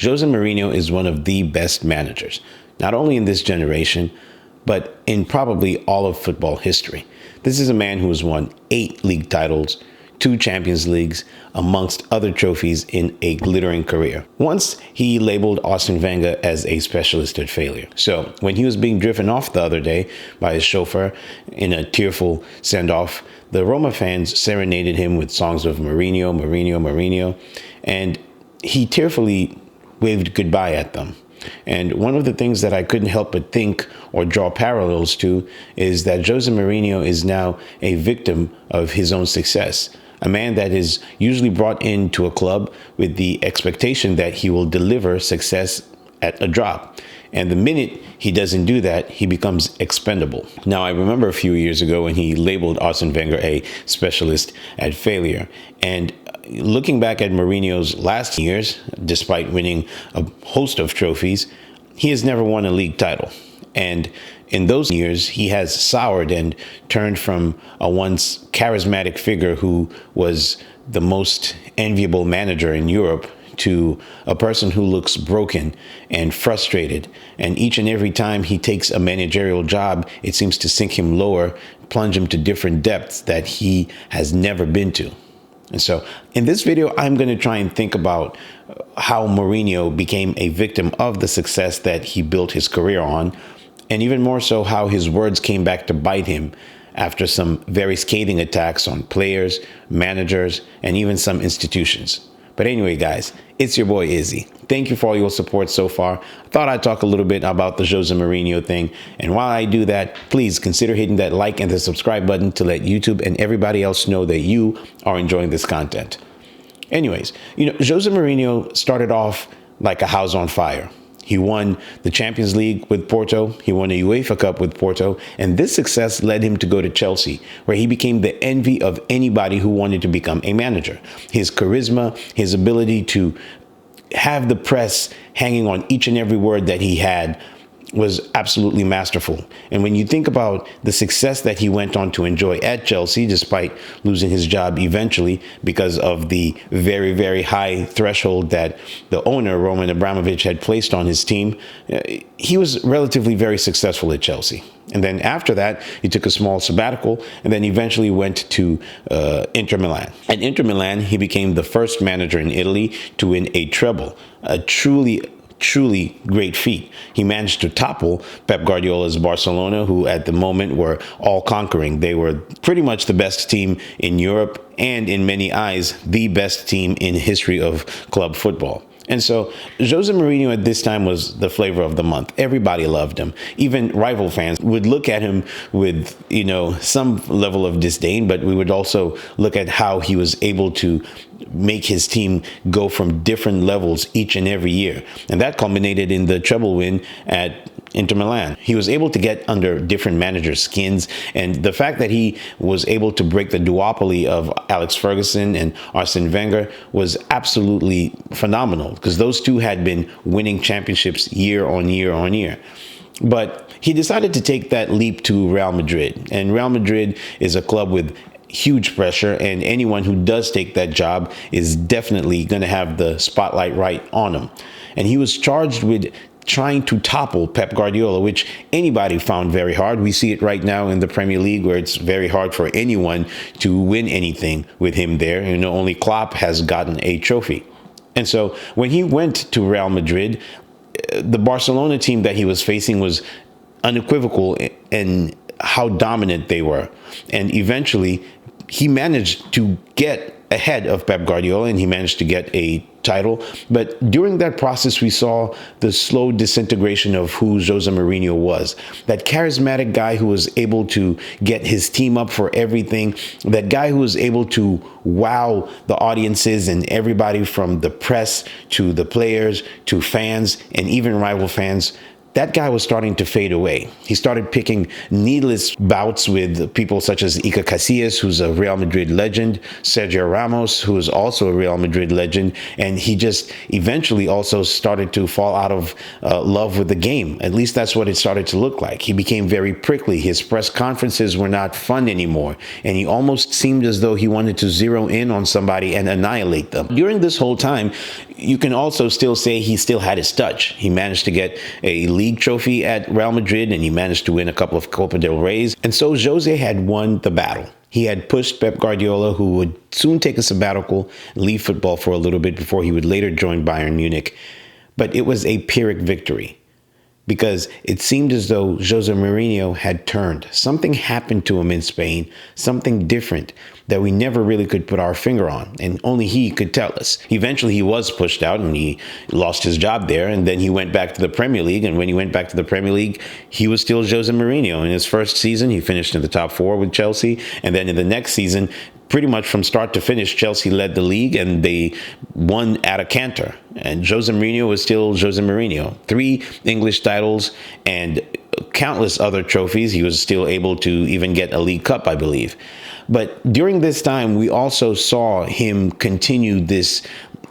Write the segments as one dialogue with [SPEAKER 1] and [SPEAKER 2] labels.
[SPEAKER 1] Jose Mourinho is one of the best managers, not only in this generation, but in probably all of football history. This is a man who has won 8 league titles, 2 Champions Leagues, amongst other trophies in a glittering career. Once, he labeled Arsene Wenger as a specialist at failure. So when he was being driven off the other day by his chauffeur in a tearful send-off, the Roma fans serenaded him with songs of Mourinho, Mourinho, Mourinho, and he tearfully waved goodbye at them. And one of the things that I couldn't help but think or draw parallels to is that Jose Mourinho is now a victim of his own success. A man that is usually brought into a club with the expectation that he will deliver success at a drop. And the minute he doesn't do that, he becomes expendable. Now, I remember a few years ago when he labeled Arsene Wenger a specialist at failure. And looking back at Mourinho's last years, despite winning a host of trophies, he has never won a league title. And in those years, he has soured and turned from a once charismatic figure who was the most enviable manager in Europe to a person who looks broken and frustrated. And each and every time he takes a managerial job, it seems to sink him lower, plunge him to different depths that he has never been to. And so in this video, I'm going to try and think about how Mourinho became a victim of the success that he built his career on, and even more so how his words came back to bite him after some very scathing attacks on players, managers, and even some institutions. But anyway, guys, it's your boy Izzy. Thank you for all your support so far. I thought I'd talk a little bit about the Jose Mourinho thing. And while I do that, please consider hitting that like and the subscribe button to let YouTube and everybody else know that you are enjoying this content. Anyways, Jose Mourinho started off like a house on fire. He won the Champions League with Porto. He won a UEFA Cup with Porto. And this success led him to go to Chelsea, where he became the envy of anybody who wanted to become a manager. His charisma, his ability to have the press hanging on each and every word that he had was absolutely masterful. And when you think about the success that he went on to enjoy at Chelsea, despite losing his job eventually because of the very, very high threshold that the owner, Roman Abramovich, had placed on his team, he was relatively very successful at Chelsea. And then after that, he took a small sabbatical and then eventually went to Inter Milan. At Inter Milan, he became the first manager in Italy to win a treble, a truly great feat. He managed to topple Pep Guardiola's Barcelona, who at the moment were all conquering. They were pretty much the best team in Europe and, in many eyes, the best team in history of club football. And so Jose Mourinho at this time was the flavor of the month. Everybody loved him. Even rival fans would look at him with, some level of disdain, but we would also look at how he was able to make his team go from different levels each and every year. And that culminated in the treble win at Inter Milan. He was able to get under different managers' skins, and the fact that he was able to break the duopoly of Alex Ferguson and Arsene Wenger was absolutely phenomenal, because those two had been winning championships year on year on year. But he decided to take that leap to Real Madrid, and Real Madrid is a club with huge pressure, and anyone who does take that job is definitely going to have the spotlight right on him. And he was charged with trying to topple Pep Guardiola, which anybody found very hard. We see it right now in the Premier League, where it's very hard for anyone to win anything with him there. Only Klopp has gotten a trophy. And so when he went to Real Madrid, the Barcelona team that he was facing was unequivocal in how dominant they were. And eventually, he managed to get ahead of Pep Guardiola, and he managed to get a title. But during that process, we saw the slow disintegration of who Jose Mourinho was. That charismatic guy who was able to get his team up for everything. That guy who was able to wow the audiences and everybody from the press to the players to fans and even rival fans. That guy was starting to fade away. He started picking needless bouts with people such as Iker Casillas, who's a Real Madrid legend, Sergio Ramos, who is also a Real Madrid legend, and he just eventually also started to fall out of love with the game. At least that's what it started to look like. He became very prickly. His press conferences were not fun anymore, and he almost seemed as though he wanted to zero in on somebody and annihilate them. During this whole time, you can also still say he still had his touch. He managed to get a league trophy at Real Madrid, and he managed to win a couple of Copa del Reyes. And so Jose had won the battle. He had pushed Pep Guardiola, who would soon take a sabbatical and leave football for a little bit before he would later join Bayern Munich. But it was a Pyrrhic victory, because it seemed as though Jose Mourinho had turned. Something happened to him in Spain, something different that we never really could put our finger on, and only he could tell us. Eventually, he was pushed out and he lost his job there, and then he went back to the Premier League, and when he went back to the Premier League, he was still Jose Mourinho. In his first season, he finished in the top 4 with Chelsea, and then in the next season, pretty much from start to finish, Chelsea led the league and they won at a canter. And Jose Mourinho was still Jose Mourinho. 3 English titles and countless other trophies. He was still able to even get a League Cup, I believe. But during this time, we also saw him continue this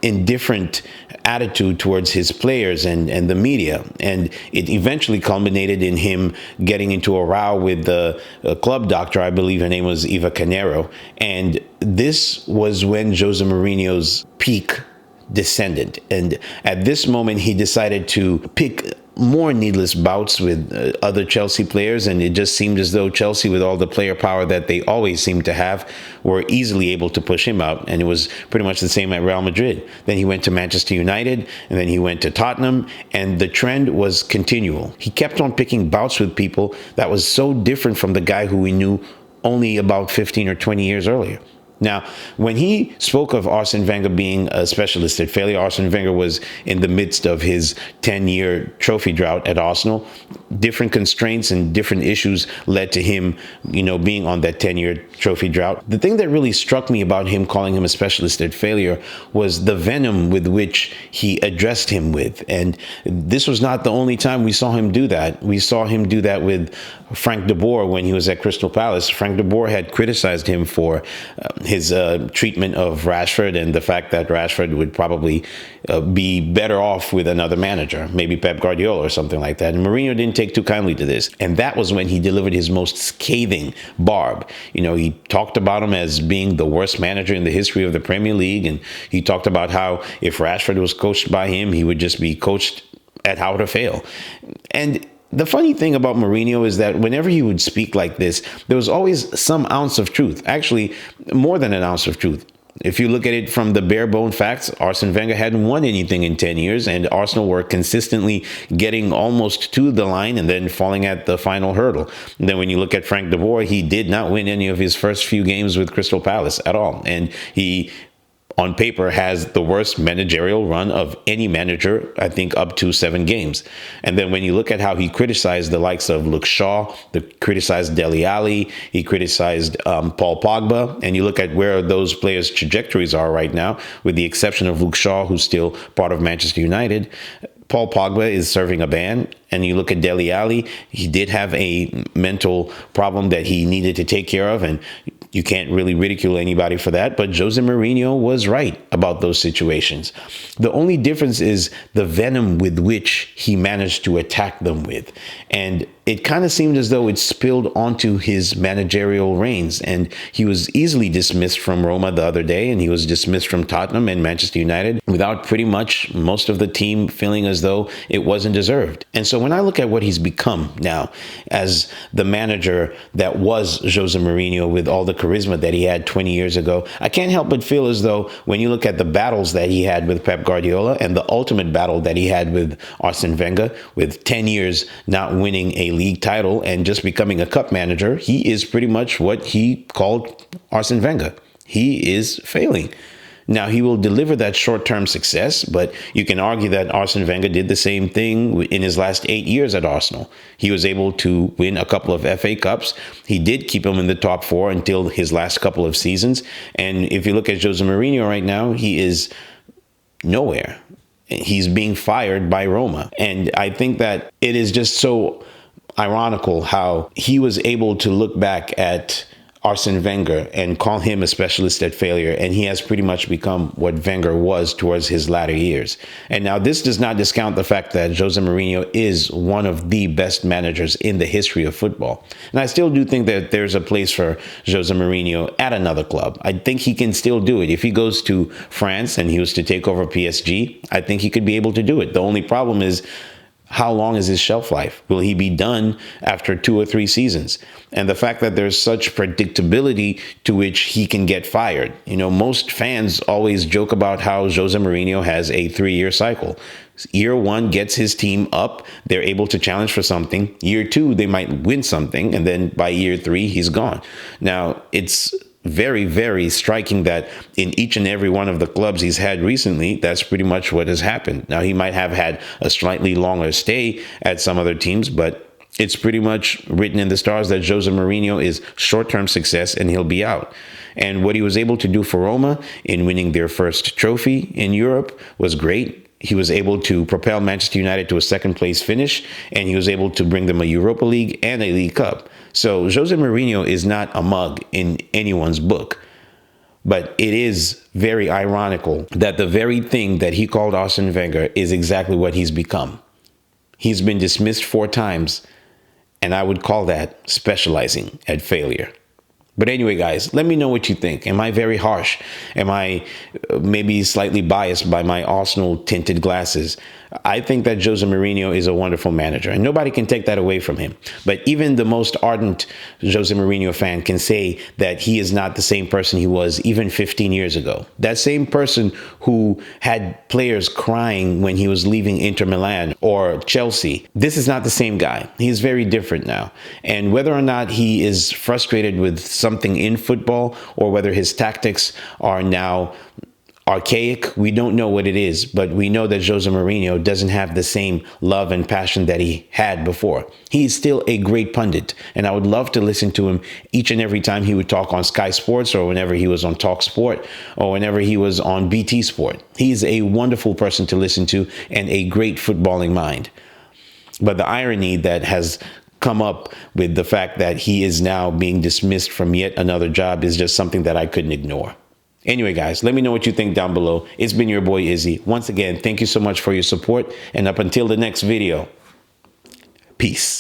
[SPEAKER 1] indifferent attitude towards his players and the media. And it eventually culminated in him getting into a row with the club doctor. I believe her name was Eva Canero. And this was when Jose Mourinho's peak descended. And at this moment, he decided to pick more needless bouts with other Chelsea players, and it just seemed as though Chelsea, with all the player power that they always seem to have, were easily able to push him out. And it was pretty much the same at Real Madrid. Then he went to Manchester United, and then he went to Tottenham, and the trend was continual. He kept on picking bouts with people that was so different from the guy who we knew only about 15 or 20 years earlier. Now, when he spoke of Arsene Wenger being a specialist at failure, Arsene Wenger was in the midst of his 10-year trophy drought at Arsenal. Different constraints and different issues led to him, being on that 10-year trophy drought. The thing that really struck me about him calling him a specialist at failure was the venom with which he addressed him with. And this was not the only time we saw him do that. We saw him do that with Frank de Boer when he was at Crystal Palace. Frank de Boer had criticized him for his treatment of Rashford and the fact that Rashford would probably be better off with another manager, maybe Pep Guardiola or something like that. And Mourinho didn't take too kindly to this. And that was when he delivered his most scathing barb. He talked about him as being the worst manager in the history of the Premier League. And he talked about how if Rashford was coached by him, he would just be coached at how to fail. And the funny thing about Mourinho is that whenever he would speak like this, there was always some ounce of truth, actually more than an ounce of truth. If you look at it from the bare bone facts, Arsene Wenger hadn't won anything in 10 years, and Arsenal were consistently getting almost to the line and then falling at the final hurdle. And then when you look at Frank de Boer, he did not win any of his first few games with Crystal Palace at all. And he, on paper, has the worst managerial run of any manager, I think, up to 7 games. And then when you look at how he criticized the likes of Luke Shaw, he criticized Dele Alli, he criticized Paul Pogba, and you look at where those players' trajectories are right now, with the exception of Luke Shaw, who's still part of Manchester United, Paul Pogba is serving a ban. And you look at Dele Alli, he did have a mental problem that he needed to take care of, and you can't really ridicule anybody for that. But Jose Mourinho was right about those situations. The only difference is the venom with which he managed to attack them with. And it kind of seemed as though it spilled onto his managerial reigns. And he was easily dismissed from Roma the other day, and he was dismissed from Tottenham and Manchester United without pretty much most of the team feeling as though it wasn't deserved. And so when I look at what he's become now as the manager that was Jose Mourinho, with all the charisma that he had 20 years ago, I can't help but feel as though when you look at the battles that he had with Pep Guardiola and the ultimate battle that he had with Arsene Wenger, with 10 years not winning a league title and just becoming a cup manager, he is pretty much what he called Arsene Wenger. He is failing. Now, he will deliver that short-term success, but you can argue that Arsene Wenger did the same thing in his last 8 years at Arsenal. He was able to win a couple of FA Cups. He did keep him in the top 4 until his last couple of seasons. And if you look at Jose Mourinho right now, he is nowhere. He's being fired by Roma. And I think that it is just so ironical how he was able to look back at Arsene Wenger and call him a specialist at failure, and he has pretty much become what Wenger was towards his latter years. And now this does not discount the fact that Jose Mourinho is one of the best managers in the history of football. And I still do think that there's a place for Jose Mourinho at another club. I think he can still do it. If he goes to France and he was to take over PSG, I think he could be able to do it. The only problem is, how long is his shelf life? Will he be done after 2 or 3 seasons? And the fact that there's such predictability to which he can get fired. You know, most fans always joke about how Jose Mourinho has a 3-year cycle. Year 1 gets his team up. They're able to challenge for something. Year 2, they might win something. And then by year 3, he's gone. Now, it's very, very striking that in each and every one of the clubs he's had recently, that's pretty much what has happened. Now, he might have had a slightly longer stay at some other teams, but it's pretty much written in the stars that Jose Mourinho is short-term success and he'll be out. And what he was able to do for Roma in winning their first trophy in Europe was great. He was able to propel Manchester United to a second-place finish, and he was able to bring them a Europa League and a League Cup. So Jose Mourinho is not a mug in anyone's book. But it is very ironical that the very thing that he called Arsene Wenger is exactly what he's become. He's been dismissed 4 times, and I would call that specializing at failure. But anyway, guys, let me know what you think. Am I very harsh? Am I maybe slightly biased by my Arsenal tinted glasses? I think that Jose Mourinho is a wonderful manager, and nobody can take that away from him. But even the most ardent Jose Mourinho fan can say that he is not the same person he was even 15 years ago. That same person who had players crying when he was leaving Inter Milan or Chelsea. This is not the same guy. He's very different now. And whether or not he is frustrated with something in football or whether his tactics are now archaic, we don't know what it is, but we know that Jose Mourinho doesn't have the same love and passion that he had before. He's still a great pundit, and I would love to listen to him each and every time he would talk on Sky Sports, or whenever he was on Talk Sport, or whenever he was on BT Sport. He's a wonderful person to listen to and a great footballing mind. But the irony that has come up with the fact that he is now being dismissed from yet another job is just something that I couldn't ignore. Anyway, guys, let me know what you think down below. It's been your boy Izzy. Once again, thank you so much for your support. And up until the next video, peace.